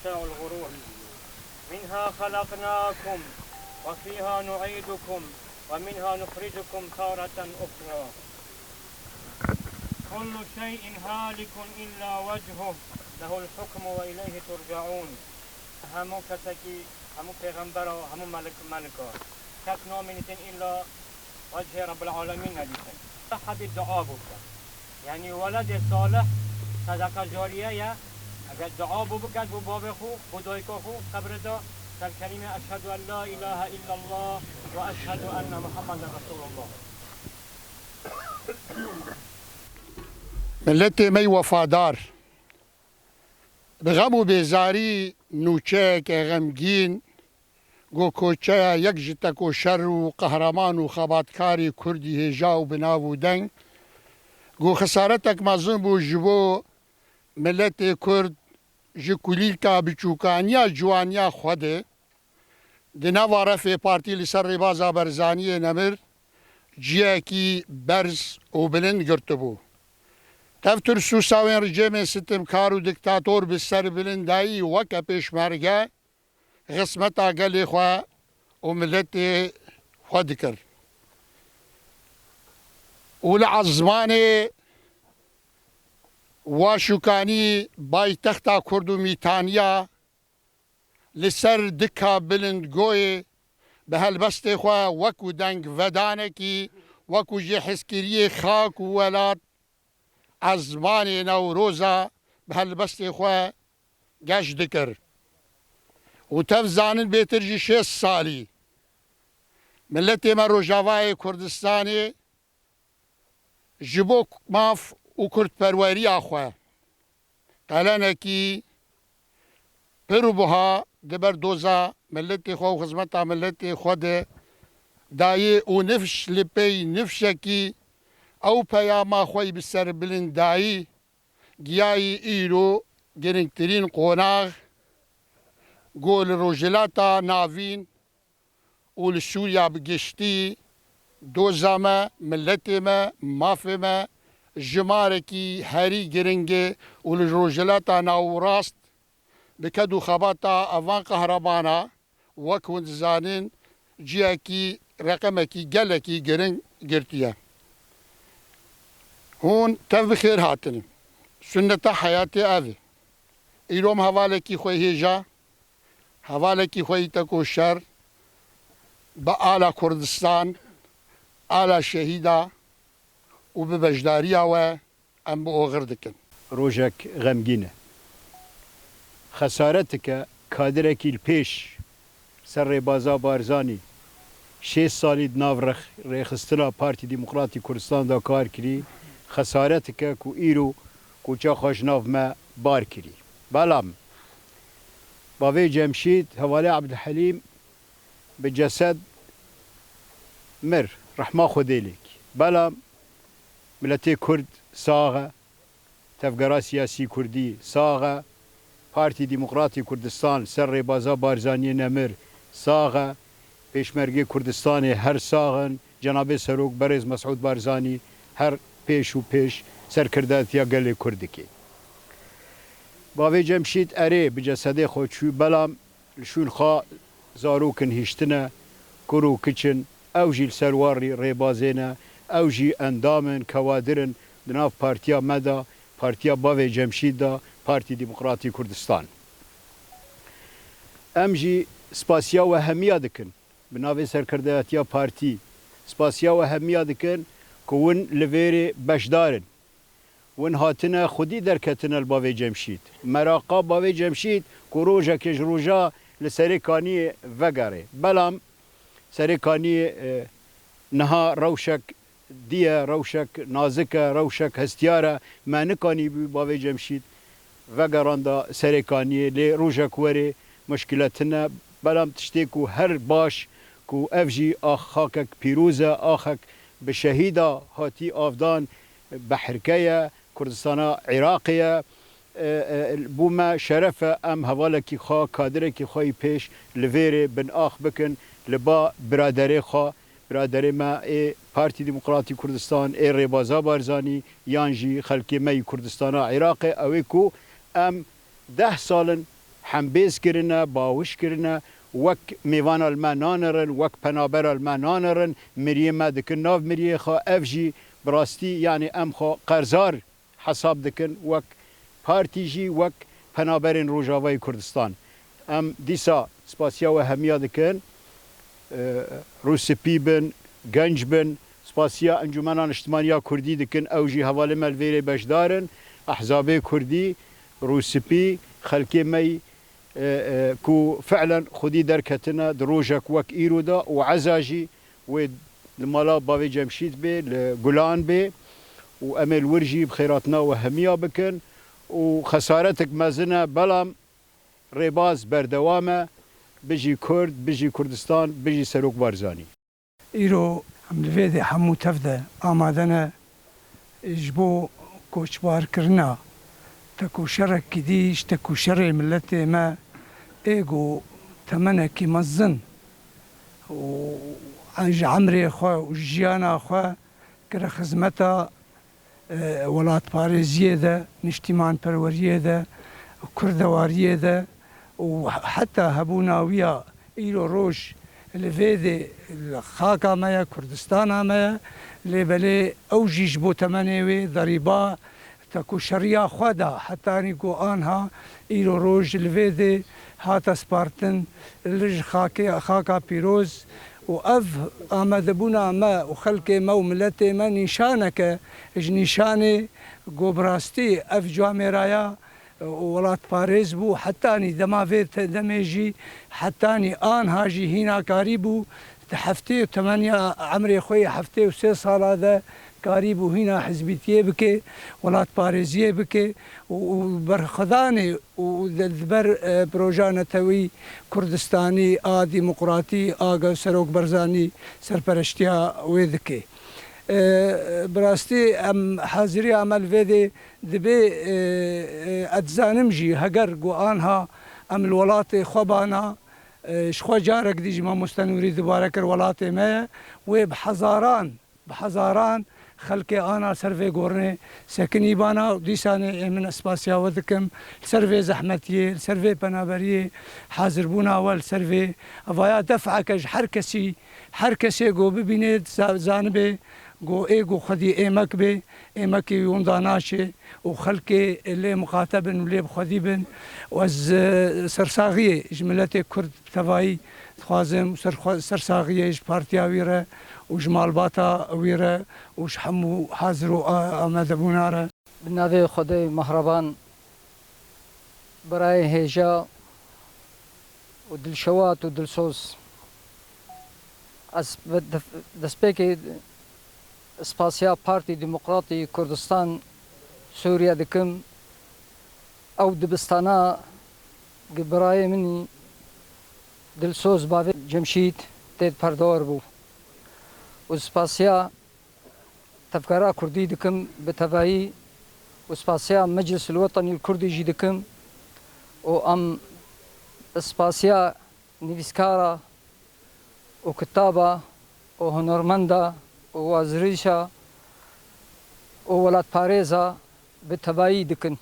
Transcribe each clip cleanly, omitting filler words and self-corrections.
متاع الغرور. منها خلقناكم وفيها نعيدكم ومنها نخرجكم تارة أخرى. كل شيء هالك إلا وجهه له الحكم وإليه ترجعون. همو كسكي همو پیغمبر و همو ملکا کس نامینیتن إلا وجه رب العالمين ندیتن. حد دعا بکن یعنی ولد صالح صدقه جاریه یا اگر دعا بکن بو باب خو خدای که خو قبر دا در کلمه اشهد ان لا اله الا الله و اشهد ان محمد رسول الله. ملتی می وفادار بغم و بیزاری نوچه که غمگین گو کوچه یک جتک و شر و قهرمان و خباتکاری کردی هجا و بناو و دنگ گو خسارتک مظلوم و جبو ملت کرد جکولیل که بچوکانیا جوانیا خوده دینا وارف پارتی لسر ریبازا برزانی نمر جیه کی برز و بلند گرتو بو. تفتر سوساوین رجیم ستمکار و دکتاتور بسر بلندایی وکا پیشمرگه غسمت آگلی خواه و ملت خود کر. ولعزمان واشوکانی بای تختا کردو میتانیا لسر دکا بلند گوی به هلبست خواه وکو دنگ ودانکی وکو جی حسکری خاک و ولاد عزمان نوروزا به هلبست خواه گشت دکر و تفزانن بیتر جی 6 سالی ملت ما روجاوای کردستانی جبو ماف و کرد پروری آخواه قلنکی پرو بها دبر دوزا ملت خو و خدمتا ملت خود دایی و نفش لپی نفشکی او پیاما خوی بسر بلندایی گیایی ایرو گرنگترین قوناغ گول روجلاتا ناوین و لسوریا بگشتی دوزا ملت ما مافی ما جمارکی هری گرنگه و لروجلاتا ناو راست بکدو خباتا اوان قهرمانا وکون زانین جیاکی رقمکی گلکی گرنگ گرتیه. هون تف بخیر هاتن سنت حیات اوی ایروم حوالکی خوی هیجا حوالکی خوی تکو شر با آلا کردستان آلا شهیدا و ببجداری و ام بو غردکن. روجك غمگینه خسارتك کادرکی الپیش سر بازا بارزانی 6 سالی ناو ریخستنا پارتی دموکراتی کردستان دا کار کری خسارتك کو ایرو کوچا خوش ناو ما بار کری. بلام باوی جمشید حواله عبدالحلیم بجسد مر رحمه خودیلیک. بلام ملتی کرد ساغه تفگرا سیاسی کردی ساغه پارتی دموکراتی کردستان سر بازا بارزانی نمر ساغه پیشمرگی کردستان هر ساغن جناب سروک برز مسعود بارزانی هر پیش و پیش سرکرداتیا گل کردکی. باوی جمشید اره بجسده خودشوی بلام لشون خوا زاروکن هشتنه کرو کچن او جیل سرواری ریبازینه او جی اندامن کوادرن دناف پارتیا مدا پارتیا باوی جمشید دا پارتی دموکراتی کردستان. ام جی سپاسیا و همیه دکن بناوی سرکرداتیا پارتی سپاسیا و همیه دکن که ون لویر بشدارن ون هاتنه خودی درکتن الباوی جمشید مراقا باوی جمشید که روژا کش روژا لسرکانی وگره بلام سرکانی نها روشک دیه روشک نازکه روشک هستیاره معنکانی باوی جمشید وگراندا سرکانی لی روژک وره مشکلاتنا بلام تشتیکو هر باش کو افجی آخاکک پیروزه آخک به شهیدا هاتی آفدان بحرکه کردستان عراقیه بوما شرف ام حوالکی خواه کادرکی خواهی پیش لویر بن آخ بکن لبا برادر خواه برادر ما ای پارتی دموکراتی کردستان ای ریبازا بارزانی یانجی خلکی می کردستان عراق اوی کو ام 10 سالن حمبیز کرنه باوش کرنه وک میوان المنانرن وک پنابر المنانرن مریه مدکن ناف مریه خوا افجی براستی یعنی ام خوا قرزار حساب دکن وک پارتی جی وک پنابرین روجاوای کردستان ام دیسا سپاسیا و همیا دکن روسپی بن گنج بن سپاسیا انجمنان اجتماعی کردی دکن اوجی حواله ملویره بشدارن احزاب کردی روسپی خلکی می كو فعلا خدي دركتنا دروجك وك إيرودا وعزاجي والمالا بافي جمشيد بي لقلان بي وأمل ورجي بخيراتنا وهمية بكن وخسارتك مازنا بلام ريباز بردوامة بيجي كرد بيجي كردستان بيجي سروك بارزاني إيرو هم الفيدي حمو تفده آمادنا إجبو كوشبار كرنا تكو شرك كديش تكو شر ملتي ما ايجو تمنك مزن وعج عمري خوا وجيانا خوا كرا خزمتا ولات باريزيه ده نشتمان پروريه ده وكردواريه ده وحتى هبونا ويا ايلو روش الفيدي الخاكا مايا كردستانا مايا لبلي اوجيش بو تمنيوي ضريبا تكو شريا خدا حتى نيكو آنها إيرو روج الفيدي هاتا سبارتن لج خاكا بيروز وأف آمدبونا ما وخلقي ما وملتي ما نشانك اج نشاني قوبراستي أف جواميرايا ولات باريز بو حتى دما فيت دميجي حتى آن هاجي هنا قريبو حفتي وثمانية عمري خوي حفتي وسي صال هذا قريب هنا حزبيتيه بكي ولات باريزيه بكي وبرخداني ودبر بروجانا توي كردستاني ديمقراطي آقا سروك برزاني سرپرشتيا ويدكي براستي ام حاضري عمل فيدي دبي اتزانمجي هجر قوانها ام الولات خبانا شخوا جارك ديجي ما مستنوري دوباره كر ولاتي ما وبحزاران خلقي انا سرفي غورني سكني بانا ديساني من اسباسيا ودكم سرفي زحمتي سرفي بنابريه حاضر بونا اول سرفي افايا دفعك حركسي جو ببينيد زانبي جو ايجو خدي ايمك بي ايمك يونداناشي وخلقي اللي مخاطبن واللي بخديبن وز سرساغيه جملتي كرد تفاي خوازم سرساغيه بارتيا ويره وجمال باتا ويره وش حمو حاضروا امدبوناره بالنادي خدي مهربان براي هيجا ودلشوات ودلسوس دسبيكي سپاسیا پارتی دموکراتی کردستان سوریا دکم او دبستانا برای منی دلسوز باوی جمشید تید پردور بو و سپاسیا تفکرا کردی دکم بتوایی و سپاسیا مجلس الوطنی الکردی جی دکم و ام سپاسیا نویسکارا و کتابا و هنرمندا وازريشا وولات باريزا بالتبايي دكن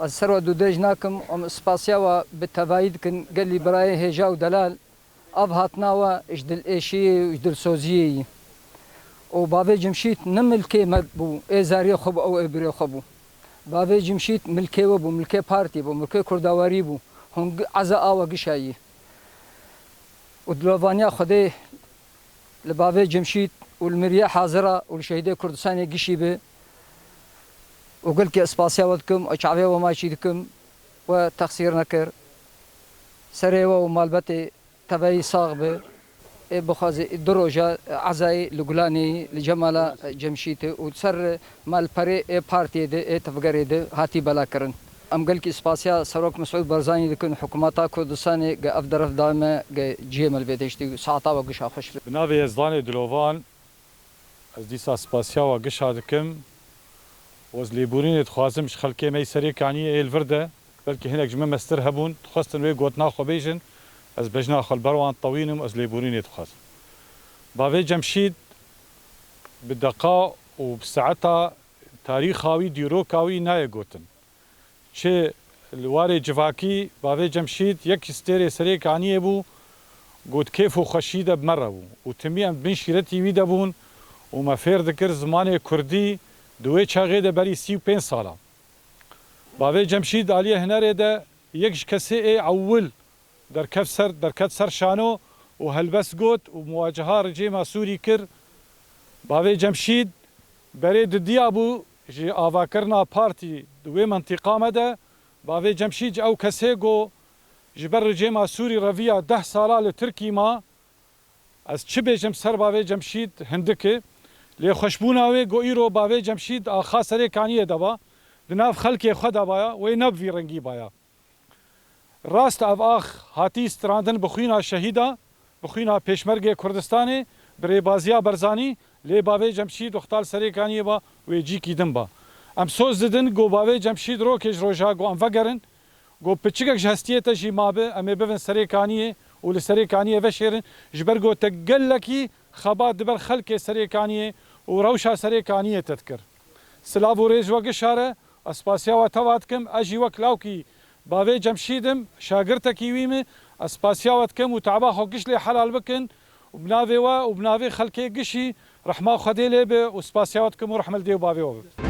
السروة دوديج ناكم سباسيا وبالتبايي دكن قال لي براي هيجا ودلال أبهاتنا اجدل ايشي اجدل سوزيي وبابي جمشيت نملكي مبو ايزاري خبو او ابري خبو بابي جمشيت ملكي وبو ملكي بارتي بو ملكي كردواري بو هم عزاء وقشايي ودلوفانيا خدي لبابي جمشيد والمريا حاضرة والشهيدة كردستان يقشي به وقلت كي اسباسيا ودكم وشعبية وما يشيدكم وتقصير نكر سريوة ومالبتي تبعي صاغبة بخازي دروجة عزاي لقلاني لجمالة جمشيد وتسر مال بري بارتي دي تفقري دي هاتي بلا كرن ام قال كي اسباسيا سروك مسعود برزاني دكن حكوماتا كردستاني قا افدرف دائما قا جيمل بيتشتي ساعتا وقشا خش بنابي يزداني دلوفان از ديسا اسباسيا وقشا دكم وز ليبورين تخوازمش خلكي مي سري كاني اي الفرده بلكي هناك جمع مستر هبون تخوستن وي قوتنا خو بيجن از بجنا خل بروان طوينم از ليبورين تخواز بافي جمشيد بالدقاء وبساعتها تاريخاوي ديروكاوي ناي قوتن چه الواري جفاكي بافي جمشيد يك ستيري سريك عنيه بو قد كيف خشيده بمره بو وتمي ام بن شيرتي ويدا بون وما فير ذكر زمان كردي دوي چاغيده بري 35 ساله بافي جمشيد عليه هناري ده يكش كسي اول در كت سر شانو وهلبس قوت ومواجهه رجيم سوري كر بافي جمشيد بريد ديابو جي آواكرنا بارتي دوي منطقه مده بافي جمشيد او كسيغو جبر رجيم سوري رفيا 10 ساله لتركي ما از چه بيجم سر بافي جمشيد هندكه لي خوشبوناوي گو ايرو بافي جمشيد اخا سري كانيه دبا دناف خلقي خدا بايا وي نب في رنگي بايا راست اف اخ هاتي ستراندن بخوينا شهيدا بخوينا پيشمرگه كردستاني بري بازيا برزاني لي بافي جمشيد وختال سري كانيه با وي جي كيدن با ام سوز ددن گو بافي جمشيد رو كج روجا گو ام فگرن گو پچگك جهستيته جي مابه ام بفن سري كانيه ولسري كانيه وشيرن جبرگو تقلكي خبات دبر خلقي سري كانيه وروشا سري كانيه تذكر سلافو ريز وقشاره اسباسيا وتواتكم اجي وكلاوكي بافي جمشيدم شاگرتكي ويمه اسباسيا واتكم وتعبا خو قشلي حلال بكن وبنافي خلقي قشي رحمه خديله به واسباسيا واتكم ورحمه الديو بافي